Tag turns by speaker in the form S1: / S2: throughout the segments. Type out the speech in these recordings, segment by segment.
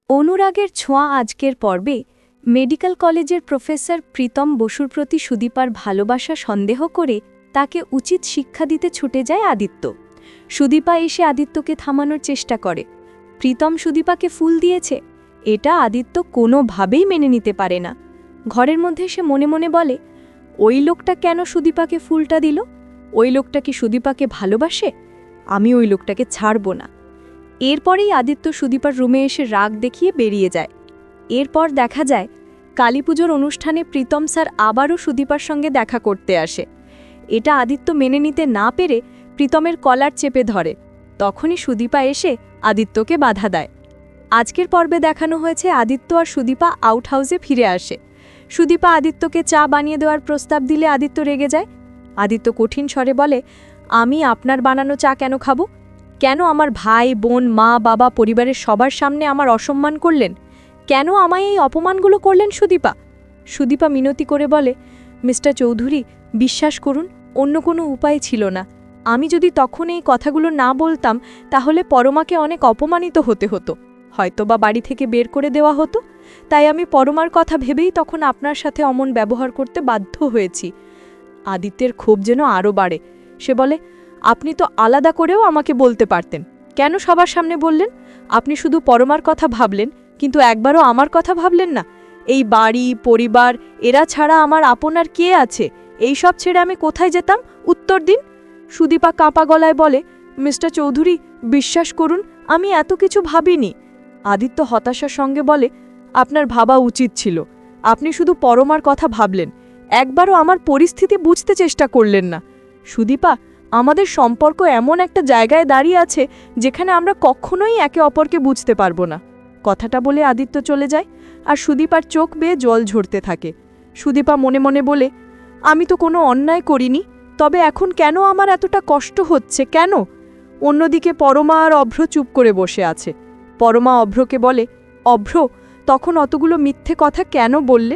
S1: অনুরাগের ছোঁয়া আজকের পর্বে মেডিকেল কলেজের প্রফেসর প্রীতম বসুর প্রতি সুদীপার ভালোবাসা সন্দেহ করে তাকে উচিত শিক্ষা দিতে ছুটে যায় আদিত্য। সুদীপা এসে আদিত্যকে থামানোর চেষ্টা করে। প্রীতম সুদীপাকে ফুল দিয়েছে, এটা আদিত্য কোনোভাবেই মেনে নিতে পারে না। ঘরের মধ্যে সে মনে মনে বলে, ওই লোকটা কেন সুদীপাকে ফুলটা দিল? ওই লোকটা কি সুদীপাকে ভালোবাসে? আমি ওই লোকটাকে ছাড়ব না। এরপরেই আদিত্য সুদীপার রুমে এসে রাগ দেখিয়ে বেরিয়ে যায়। এরপর দেখা যায় কালীপুজোর অনুষ্ঠানে প্রীতম স্যার আবারও সুদীপার সঙ্গে দেখা করতে আসে। এটা আদিত্য মেনে নিতে না পেরে প্রীতমের কলার চেপে ধরে। তখনই সুদীপা এসে আদিত্যকে বাধা দেয়। আজকের পর্বে দেখানো হয়েছে আদিত্য আর সুদীপা আউট হাউসে ফিরে আসে। সুদীপা আদিত্যকে চা বানিয়ে দেওয়ার প্রস্তাব দিলে আদিত্য রেগে যায়। আদিত্য কঠিন স্বরে বলে, আমি আপনার বানানো চা কেন খাবো? কেন আমার ভাই বোন মা বাবা পরিবারের সবার সামনে আমার অসম্মান করলেন? কেন আমায় এই অপমানগুলো করলেন সুদীপা? সুদীপা মিনতি করে বলে, মিস্টার চৌধুরী, বিশ্বাস করুন, অন্য কোনো উপায় ছিল না। আমি যদি তখন এই কথাগুলো না বলতাম তাহলে পরমাকে অনেক অপমানিত হতে হতো, হয়তোবা বাড়ি থেকে বের করে দেওয়া হতো। তাই আমি পরমার কথা ভেবেই তখন আপনার সাথে অমন ব্যবহার করতে বাধ্য হয়েছি। আদিত্যের ক্ষোভ যেন আরও বাড়ে। সে বলে, আপনি তো আলাদা করেও আমাকে বলতে পারতেন, কেন সবার সামনে বললেন? আপনি শুধু পরমার কথা ভাবলেন, কিন্তু একবারও আমার কথা ভাবলেন না। এই বাড়ি পরিবার এরা ছাড়া আমার আপনার কে আছে? এই সব ছেড়ে আমি কোথায় যেতাম? উত্তর দিন। সুদীপা কাঁপা গলায় বলে, মিস্টার চৌধুরী, বিশ্বাস করুন, আমি এত কিছু ভাবিনি। আদিত্য হতাশার সঙ্গে বলে, আপনার ভাবা উচিত ছিল। আপনি শুধু পরমার কথা ভাবলেন, একবারও আমার পরিস্থিতি বুঝতে চেষ্টা করলেন না। সুদীপা, আমাদের সম্পর্ক এমন একটা জায়গায় দাঁড়িয়ে আছে যেখানে আমরা কখনোই একে অপরকে বুঝতে পারবো না। কথাটা বলে আদিত্য চলে যায় আর সুদীপার চোখ বেয়ে জল ঝরতে থাকে। সুদীপা মনে মনে বলে, আমি তো কোনো অন্যায় করিনি, তবে এখন কেন আমার এতটা কষ্ট হচ্ছে, কেন? অন্যদিকে পরমা আর অভ্র চুপ করে বসে আছে। পরমা অভ্রকে বলে, অভ্র, তখন অতগুলো মিথ্যে কথা কেন বললে?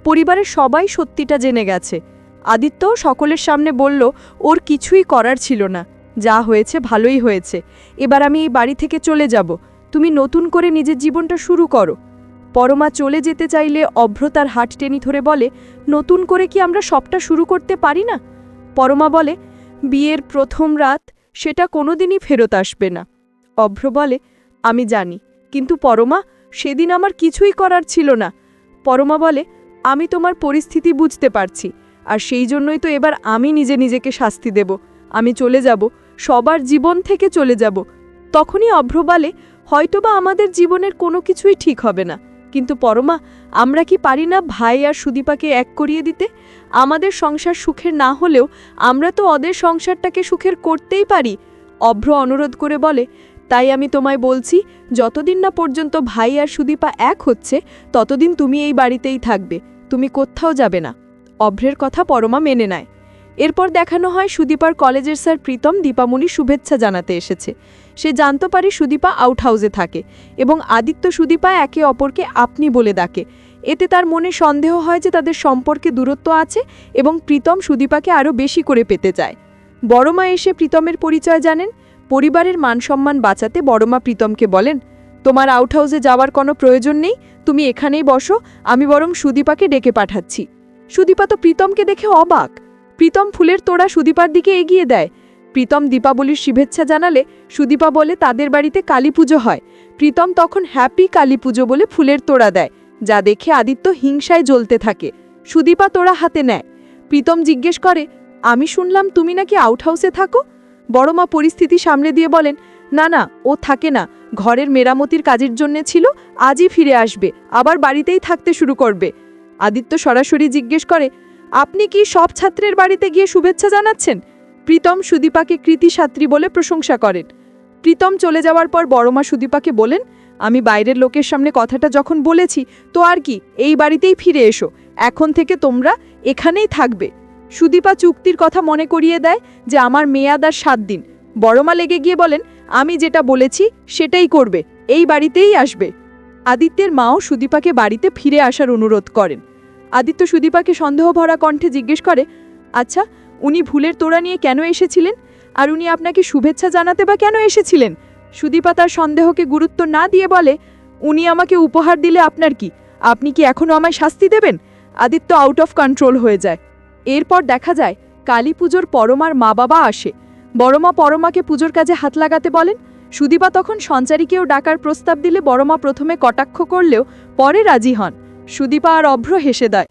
S1: পরিবারের সবাই সত্যিটা জেনে গেছে। আদিত্য সকলের সামনে বলল, ওর কিছুই করার ছিল না, যা হয়েছে ভালোই হয়েছে। এবার আমি এই বাড়ি থেকে চলে যাব, তুমি নতুন করে নিজের জীবনটা শুরু করো। পরমা চলে যেতে চাইলে অভ্র তার হাত টেনে ধরে বলে, নতুন করে কি আমরা সবটা শুরু করতে পারি না? পরমা বলে, বিয়ের প্রথম রাত, সেটা কোনোদিনই ফেরত আসবে না। অভ্র বলে, আমি জানি, কিন্তু পরমা, সেদিন আমার কিছুই করার ছিল না। পরমা বলে, আমি তোমার পরিস্থিতি বুঝতে পারছি, আর সেই জন্যই তো এবার আমি নিজেকে শাস্তি দেব। আমি চলে যাব, সবার জীবন থেকে চলে যাব। তখনই অভ্র বলে, হয়তোবা আমাদের জীবনের কোনো কিছুই ঠিক হবে না, কিন্তু পরমা, আমরা কি পারি না ভাই আর সুদীপাকে এক করিয়ে দিতে? আমাদের সংসার সুখের না হলেও আমরা তো ওদের সংসারটাকে সুখের করতেই পারি। অভ্র অনুরোধ করে বলে, তাই আমি তোমায় বলছি, যতদিন না পর্যন্ত ভাই আর সুদীপা এক হচ্ছে ততদিন তুমি এই বাড়িতেই থাকবে, তুমি কোথাও যাবে না। অভ্রের কথা পরমা মেনে নেয়। এরপর দেখানো হয় সুদীপার কলেজের স্যার প্রীতম দীপামণির শুভেচ্ছা জানাতে এসেছে। সে জানতে পারে সুদীপা আউট হাউসে থাকে এবং আদিত্য সুদীপা একে অপরকে আপনি বলে ডাকে। এতে তার মনে সন্দেহ হয় যে তাদের সম্পর্কে দূরত্ব আছে এবং প্রীতম সুদীপাকে আরও বেশি করে পেতে চায়। বড়মা এসে প্রীতমের পরিচয় জানেন। পরিবারের মানসম্মান বাঁচাতে বড়মা প্রীতমকে বলেন, তোমার আউট হাউসে যাওয়ার কোনো প্রয়োজন নেই, তুমি এখানেই বসো, আমি বরং সুদীপাকে ডেকে পাঠাচ্ছি। সুদীপা তো প্রীতমকে দেখে অবাক। প্রীতম ফুলের তোড়া সুদীপার দিকে এগিয়ে দেয়। প্রীতম দীপাবলির শুভেচ্ছা জানালে সুদীপা বলে তাদের বাড়িতে কালী পুজো হয়। প্রীতম তখন হ্যাপি কালী পুজো বলে ফুলের তোড়া দেয়, যা দেখে আদিত্য হিংসায় জ্বলতে থাকে। সুদীপা তোড়া হাতে নেয়। প্রীতম জিজ্ঞেস করে, আমি শুনলাম তুমি নাকি আউট হাউসে থাকো? বড়মা পরিস্থিতি সামলে দিয়ে বলেন, না না, ও থাকে না, ঘরের মেরামতির কাজের জন্য ছিল, আজই ফিরে আসবে, আবার বাড়িতেই থাকতে শুরু করবে। আদিত্য সরাসরি জিজ্ঞেস করে, আপনি কি সব ছাত্রের বাড়িতে গিয়ে শুভেচ্ছা জানাচ্ছেন? প্রীতম সুদীপাকে কৃতি ছাত্রী বলে প্রশংসা করেন। প্রীতম চলে যাওয়ার পর বড়মা সুদীপাকে বলেন, আমি বাইরের লোকের সামনে কথাটা যখন বলেছি, তো আর কি, এই বাড়িতেই ফিরে এসো, এখন থেকে তোমরা এখানেই থাকবে। সুদীপা চুক্তির কথা মনে করিয়ে দেয় যে আমার মেয়াদ আর 7 দিন। বড়মা লেগে গিয়ে বলেন, আমি যেটা বলেছি সেটাই করবে, এই বাড়িতেই আসবে। আদিত্যের মাও সুদীপাকে বাড়িতে ফিরে আসার অনুরোধ করেন। আদিত্য সুদীপাকে সন্দেহ ভরা কণ্ঠে জিজ্ঞেস করে, আচ্ছা, উনি ফুলের তোড়া নিয়ে কেন এসেছিলেন? আর উনি আপনাকে শুভেচ্ছা জানাতে বা কেন এসেছিলেন? সুদীপা তার সন্দেহকে গুরুত্ব না দিয়ে বলে,
S2: উনি আমাকে উপহার দিলে আপনার কি? আপনি কি এখনও আমায় শাস্তি দেবেন? আদিত্য আউট অফ কন্ট্রোল হয়ে যায়। এরপর দেখা যায় কালী পুজোর পরমার মা বাবা আসে। বড়মা পরমাকে পুজোর কাজে হাত লাগাতে বলেন। সুদীপা তখন সঞ্চারীকেও ডাকার প্রস্তাব দিলে বড়মা প্রথমে কটাক্ষ করলেও পরে রাজি হন। সুদীপা আর অভ্র হেসে দেয়।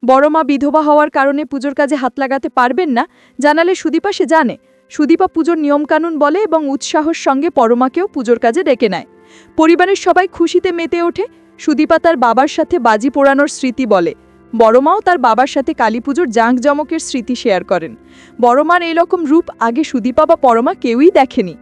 S2: বড়মা বিধবা হওয়ার কারণে পুজোর কাজে হাত লাগাতে পারবেন না জানালে সুদীপা সে জানে। সুদীপা পুজোর নিয়মকানুন বলে এবং উৎসাহর সঙ্গে পরমাকেও পুজোর কাজে ডেকে নেয়। পরিবারের সবাই খুশিতে মেতে ওঠে। সুদীপা তার বাবার সাথে বাজি পোড়ানোর স্মৃতি বলে। বড়মাও তার বাবার সাথে কালীপুজোর জাঁকজমকের স্মৃতি শেয়ার করেন। বড়মার এরকম রূপ আগে সুদীপা বা পরমা কেউই দেখেনি।